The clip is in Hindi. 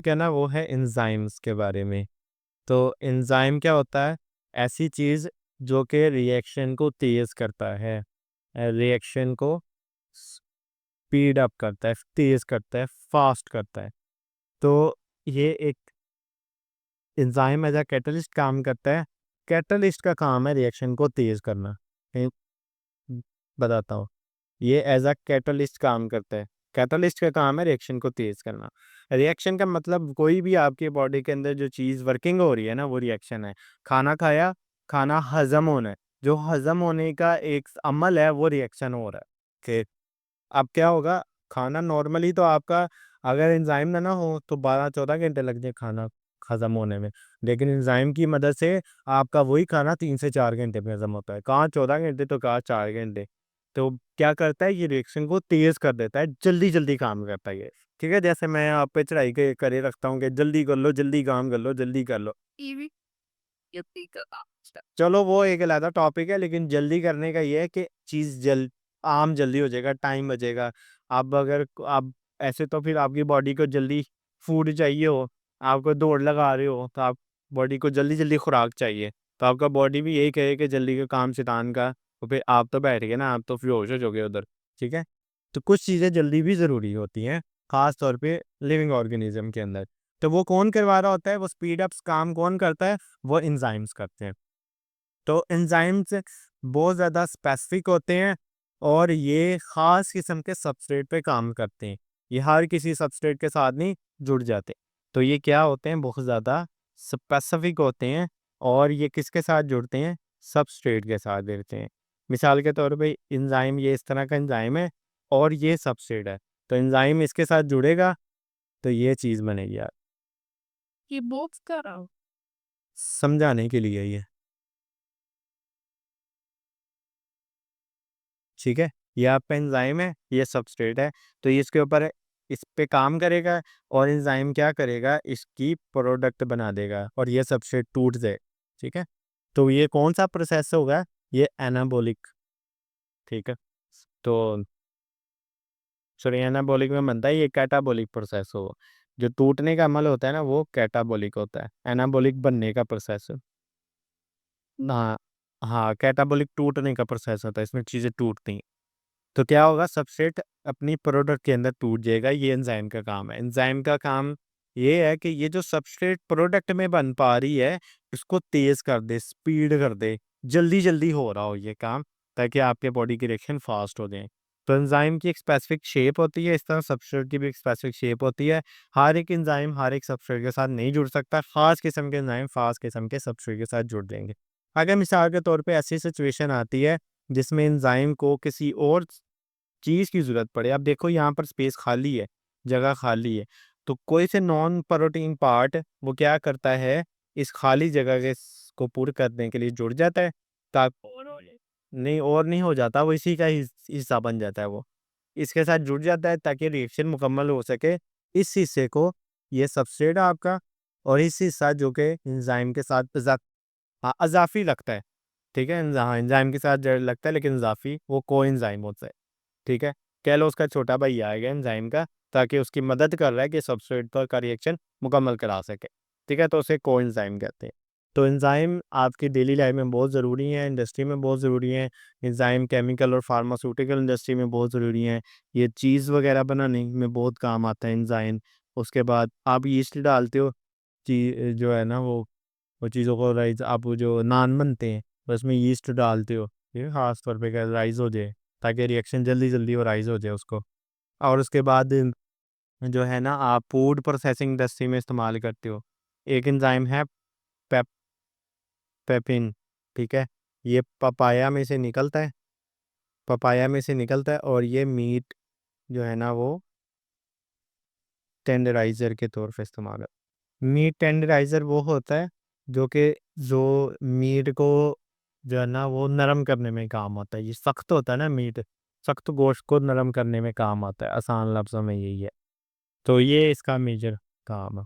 क्या ना वो है एंजाइम्स के बारे में। तो एंजाइम क्या होता है? ऐसी चीज़ जो कि रिएक्शन को तेज़ करता है, रिएक्शन को स्पीड अप करता है, तेज़ करता है, फास्ट करता है। तो ये एक एंजाइम एज़ अ कैटलिस्ट काम करता है। कैटलिस्ट का काम है रिएक्शन को तेज़ करना। कहीं बताता हूँ। ये एज़ अ कैटलिस्ट काम करता है। कैटलिस्ट का काम है रिएक्शन को तेज़ करना। रिएक्शन का मतलब कोई भी आपकी बॉडी के अंदर जो चीज़ वर्किंग हो रही है ना, वो रिएक्शन है। खाना खाया, खाना हज़म होना है। जो हज़म होने का एक अमल है, वो रिएक्शन हो रहा है। कि अब क्या होगा, खाना नॉर्मली तो आपका अगर एंजाइम ना हो तो 12-14 घंटे लग जाए खाना हज़म होने में। लेकिन एंजाइम की मदद से आपका वही खाना 3 से 4 घंटे में हज़म होता है। कहाँ 14 घंटे तो कहाँ 4 घंटे। तो क्या करता है, ये रिएक्शन को तेज़ कर देता है, जल्दी-जल्दी काम करता है ये। ठीक है? जैसे मैं आप पे चढ़ाई के करे रखता हूँ कि जल्दी कर लो, जल्दी काम कर लो, जल्दी कर लो। टीवी जल्दी करना। चलो वो एक अलग टॉपिक है, लेकिन जल्दी करने का ये है कि चीज़ आम जल्दी हो जाएगा, टाइम बचेगा। अब अगर आप ऐसे तो फिर आपकी बॉडी को जल्दी फूड चाहिए हो, आपको दौड़ लगा रहे हो, तो आप बॉडी को जल्दी-जल्दी खुराक चाहिए। तो आपका बॉडी भी यही कहे कि जल्दी का काम शैतान का, तो फिर आप तो बैठ गए ना, आप तो बेहोश हो जाओगे उधर, ठीक है? तो कुछ चीज़ें जल्दी भी ज़रूरी होती हैं, ख़ास तौर पे लिविंग ऑर्गेनिज़्म के अंदर। तो वो कौन करवा रहा होता है, वो स्पीड अप्स काम कौन करता है? वो एंजाइम्स करते हैं। तो एंजाइम्स बहुत ज़्यादा स्पेसिफिक होते हैं और ये ख़ास किस्म के सबस्ट्रेट पे काम करते हैं। ये हर किसी सबस्ट्रेट के साथ नहीं जुड़ जाते। तो ये क्या होते हैं, बहुत ज़्यादा स्पेसिफिक होते हैं और ये किसके साथ जुड़ते हैं? सबस्ट्रेट के साथ जुड़ते हैं। मिसाल के तौर पे एंजाइम ये इस तरह का एंजाइम है और ये सबस्ट्रेट है। तो एंजाइम इसके साथ जुड़ेगा तो ये चीज़ बनेगी यार। ये बॉक्स करो। समझाने के लिए ये, ठीक है? ये आपका एंजाइम है, ये सबस्ट्रेट है, तो ये इसके ऊपर इस पे काम करेगा और एंजाइम क्या करेगा, इसकी प्रोडक्ट बना देगा और ये सबस्ट्रेट टूट जाए, ठीक है? तो ये कौन-सा प्रोसेस होगा? ये एनाबॉलिक, ठीक है? तो सॉरी एनाबॉलिक में बनता है, ये कैटाबॉलिक प्रोसेस हो। जो टूटने का अमल होता है ना, वो कैटाबॉलिक होता है, एनाबॉलिक बनने का प्रोसेस। हाँ, हाँ, कैटाबॉलिक टूटने का प्रोसेस होता है, इसमें चीज़ें टूटती हैं। तो क्या होगा, सबस्ट्रेट अपनी प्रोडक्ट के अंदर टूट जाएगा, ये एंजाइम का काम है। एंजाइम का काम ये है कि ये जो सबस्ट्रेट प्रोडक्ट में बन पा रही है, इसको तेज़ कर दे, स्पीड कर दे, जल्दी-जल्दी हो रहा हो ये काम, ताकि आपके बॉडी की रिएक्शन फास्ट हो जाए। तो एंजाइम की एक स्पेसिफिक शेप होती है, इस तरह सबस्ट्रेट की भी एक स्पेसिफिक शेप होती है। हर एक एंजाइम हर एक सबस्ट्रेट के साथ नहीं जुड़ सकता, ख़ास किस्म के एंजाइम ख़ास किस्म के सबस्ट्रेट के साथ जुड़ जाएँगे। अगर मिसाल के तौर पे ऐसी सिचुएशन आती है, जिसमें एंजाइम को किसी और चीज़ की ज़रूरत पड़े। अब देखो यहाँ पर स्पेस खाली है, जगह खाली है, तो कोई से नॉन प्रोटीन पार्ट वो क्या करता है, इस खाली जगह के को पूर्ण करने के लिए जुड़ जाता है, ता और हो जाए। नहीं और नहीं हो जाता, वो इसी का हिस्सा बन जाता है वो। इसके साथ जुड़ जाता है ताकि रिएक्शन मुकम्मल हो सके। इस हिस्से को ये सबस्ट्रेट है आपका और इस हिस्सा जो कि एंजाइम के साथ अज़ाफ़ी लगता है, ठीक है? हाँ, एंजाइम के साथ ज लगता है लेकिन इज़ाफ़ी वो कोएंजाइम होता है। ठीक है? कह लो उसका छोटा भाई आएगा एंजाइम का, ताकि उसकी मदद कर रहा है कि सबस्ट्रेट पर का रिएक्शन मुकम्मल करा सके। ठीक है? तो उसे कोएंजाइम कहते हैं। तो एंजाइम आपकी डेली लाइफ में बहुत ज़रूरी है, इंडस्ट्री में बहुत ज़रूरी है। एंजाइम केमिकल और फार्मास्यूटिकल इंडस्ट्री में बहुत ज़रूरी हैं। ये चीज़ वगैरह बनाने में बहुत काम आता है एंजाइम। उसके बाद आप यीस्ट डालते हो, जो है ना वो चीज़ों को राइज़ आप वो जो नान बनते हैं, तो उसमें यीस्ट डालते हो, ठीक है? ख़ास तौर पे क्या राइज़ हो जाए, ताकि रिएक्शन जल्दी-जल्दी वो राइज़ हो जाए उसको। और उसके बाद जो है ना आप फूड प्रोसेसिंग इंडस्ट्री में इस्तेमाल करते हो। एक एंजाइम है पेप पेपिन, ठीक है? ये पपाया में से निकलता है और ये मीट जो है ना वो टेंडराइज़र के तौर पे इस्तेमाल है। मीट टेंडराइज़र वो होता है जो मीट को जो है ना वो नरम करने में काम आता है। ये सख्त होता है ना मीट, सख्त गोश्त को नरम करने में काम आता है, आसान लफ्ज़ों में यही है। तो ये इसका मेजर काम है।